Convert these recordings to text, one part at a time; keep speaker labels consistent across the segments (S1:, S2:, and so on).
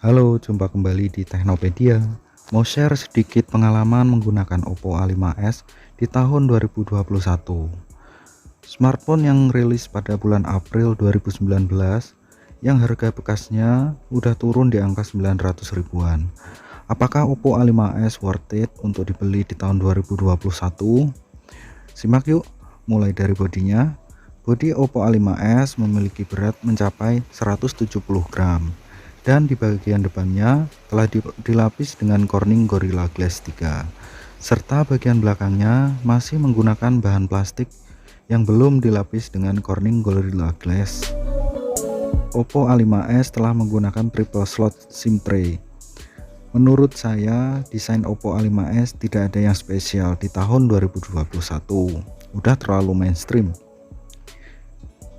S1: Halo, jumpa kembali di Teknopedia. Mau share sedikit pengalaman menggunakan Oppo A5s di tahun 2021. Smartphone yang rilis pada bulan April 2019 yang harga bekasnya udah turun di angka 900 ribuan. Apakah Oppo A5s worth it untuk dibeli di tahun 2021? Simak yuk, mulai dari bodinya. Bodi Oppo A5s memiliki berat mencapai 170 gram dan di bagian depannya telah dilapis dengan Corning Gorilla Glass 3 serta bagian belakangnya masih menggunakan bahan plastik yang belum dilapis dengan Corning Gorilla Glass. Oppo A5s telah menggunakan triple slot SIM tray. Menurut saya desain Oppo A5s tidak ada yang spesial di tahun 2021, udah terlalu mainstream.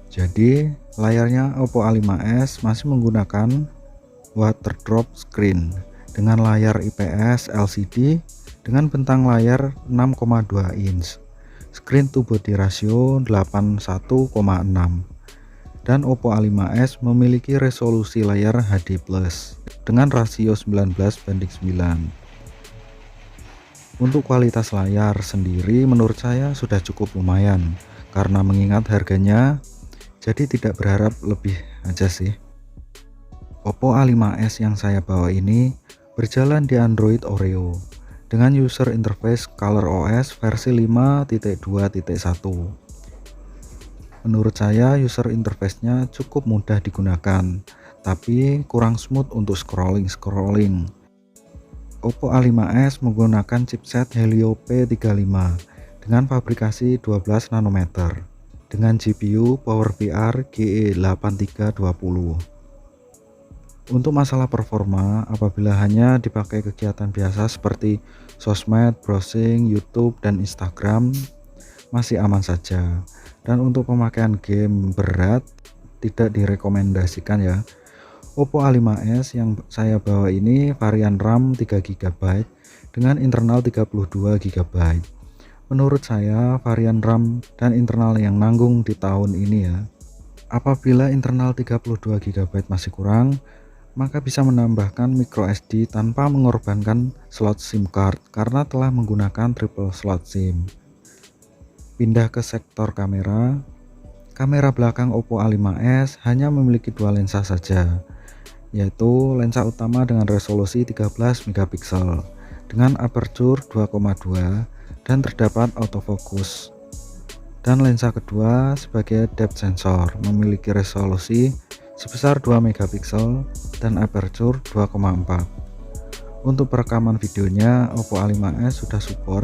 S1: Jadi layarnya Oppo A5s masih menggunakan water drop screen dengan layar IPS LCD dengan bentang layar 6,2 inch, screen to body ratio 81,6, dan Oppo A5s memiliki resolusi layar HD+ dengan rasio 19:9. Untuk kualitas layar sendiri menurut saya sudah cukup lumayan karena mengingat harganya, jadi tidak berharap lebih aja sih. Oppo A5s yang saya bawa ini berjalan di Android Oreo dengan user interface ColorOS versi 5.2.1. Menurut saya user interface-nya cukup mudah digunakan, tapi kurang smooth untuk scrolling. Oppo A5s menggunakan chipset Helio P35 dengan fabrikasi 12 nanometer dengan GPU PowerVR GE8320. Untuk masalah performa, apabila hanya dipakai kegiatan biasa seperti sosmed, browsing, YouTube, dan Instagram, masih aman saja. Dan untuk pemakaian game berat, tidak direkomendasikan ya. Oppo A5s yang saya bawa ini varian RAM 3GB dengan internal 32GB. Menurut saya varian RAM dan internal yang nanggung di tahun ini ya. Apabila internal 32GB masih kurang, maka bisa menambahkan micro SD tanpa mengorbankan slot SIM card karena telah menggunakan triple slot SIM. Pindah ke sektor kamera. Kamera belakang Oppo A5s hanya memiliki dua lensa saja, yaitu lensa utama dengan resolusi 13 megapiksel dengan aperture 2,2 dan terdapat autofocus, dan lensa kedua sebagai depth sensor memiliki resolusi sebesar 2 megapiksel dan aperture 2,4. Untuk perekaman videonya Oppo A5s sudah support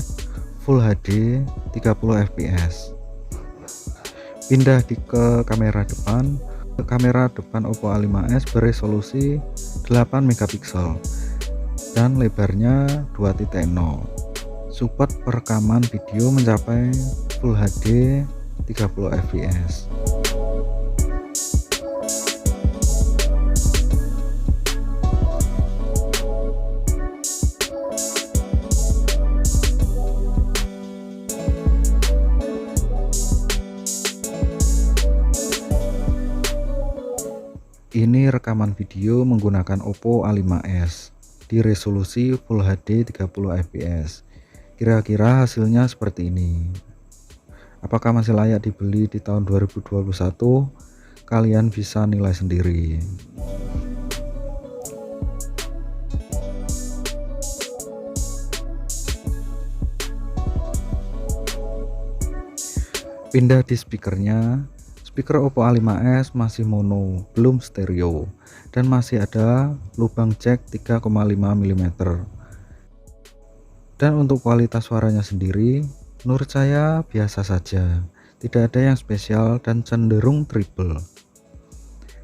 S1: Full HD 30 fps. Pindah ke kamera depan. Kamera depan Oppo A5s beresolusi 8 megapiksel dan lebarnya 2.0. Support perekaman video mencapai Full HD 30 fps. Ini rekaman video menggunakan Oppo A5s di resolusi Full HD 30 fps. Kira-kira hasilnya seperti ini. Apakah masih layak dibeli di tahun 2021? Kalian bisa nilai sendiri. Pindah di speakernya. Speaker Oppo A5s masih mono, belum stereo, dan masih ada lubang jack 3,5 mm. Dan untuk kualitas suaranya sendiri, menurut saya biasa saja, tidak ada yang spesial dan cenderung triple.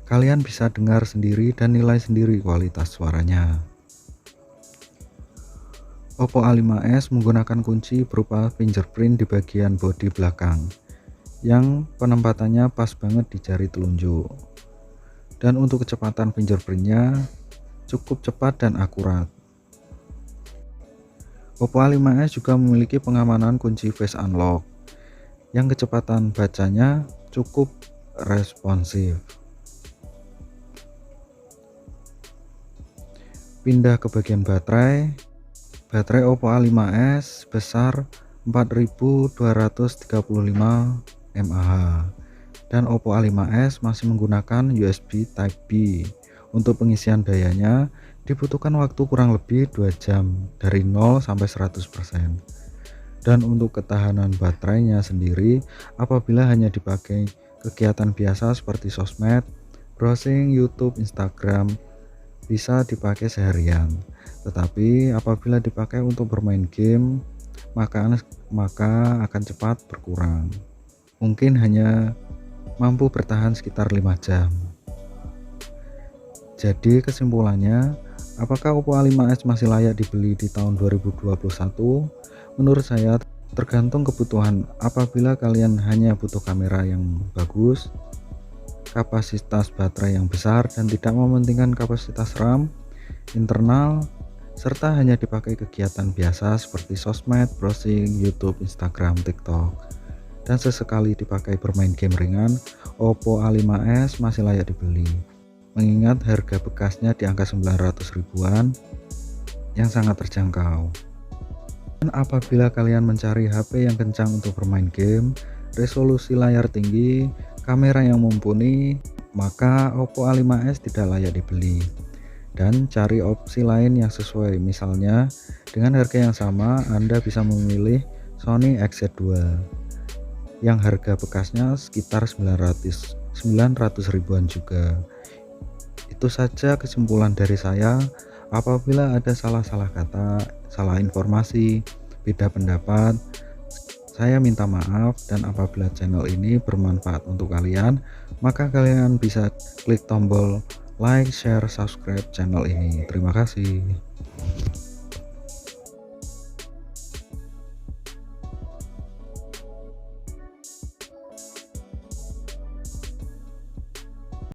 S1: Kalian bisa dengar sendiri dan nilai sendiri kualitas suaranya. Oppo A5s menggunakan kunci berupa fingerprint di bagian bodi belakang yang penempatannya pas banget di jari telunjuk, dan untuk kecepatan fingerprintnya cukup cepat dan akurat. Oppo A5s juga memiliki pengamanan kunci face unlock yang kecepatan bacanya cukup responsif. Pindah ke bagian baterai. Baterai Oppo A5s besar 4235 mAh dan Oppo A5s masih menggunakan USB Type-B. Untuk pengisian dayanya dibutuhkan waktu kurang lebih 2 jam dari 0 sampai 100%. Dan untuk ketahanan baterainya sendiri, apabila hanya dipakai kegiatan biasa seperti sosmed, browsing YouTube, Instagram, bisa dipakai seharian. Tetapi apabila dipakai untuk bermain game, maka akan cepat berkurang. Mungkin hanya mampu bertahan sekitar 5 jam. Jadi kesimpulannya, apakah Oppo A5s masih layak dibeli di tahun 2021? Menurut saya tergantung kebutuhan. Apabila kalian hanya butuh kamera yang bagus, kapasitas baterai yang besar, dan tidak mementingkan kapasitas RAM, internal, serta hanya dipakai kegiatan biasa seperti sosmed, browsing, YouTube, Instagram, TikTok, dan sesekali dipakai bermain game ringan, Oppo A5s masih layak dibeli. Mengingat harga bekasnya di angka 900 ribuan yang sangat terjangkau. Dan apabila kalian mencari HP yang kencang untuk bermain game, resolusi layar tinggi, kamera yang mumpuni, maka Oppo A5s tidak layak dibeli. Dan cari opsi lain yang sesuai. Misalnya dengan harga yang sama Anda bisa memilih Sony XZ2 yang harga bekasnya sekitar 900 ribuan juga. Itu saja kesimpulan dari saya. Apabila ada salah-salah kata, salah informasi, beda pendapat, saya minta maaf. Dan apabila channel ini bermanfaat untuk kalian, maka kalian bisa klik tombol like, share, subscribe channel ini. Terima kasih.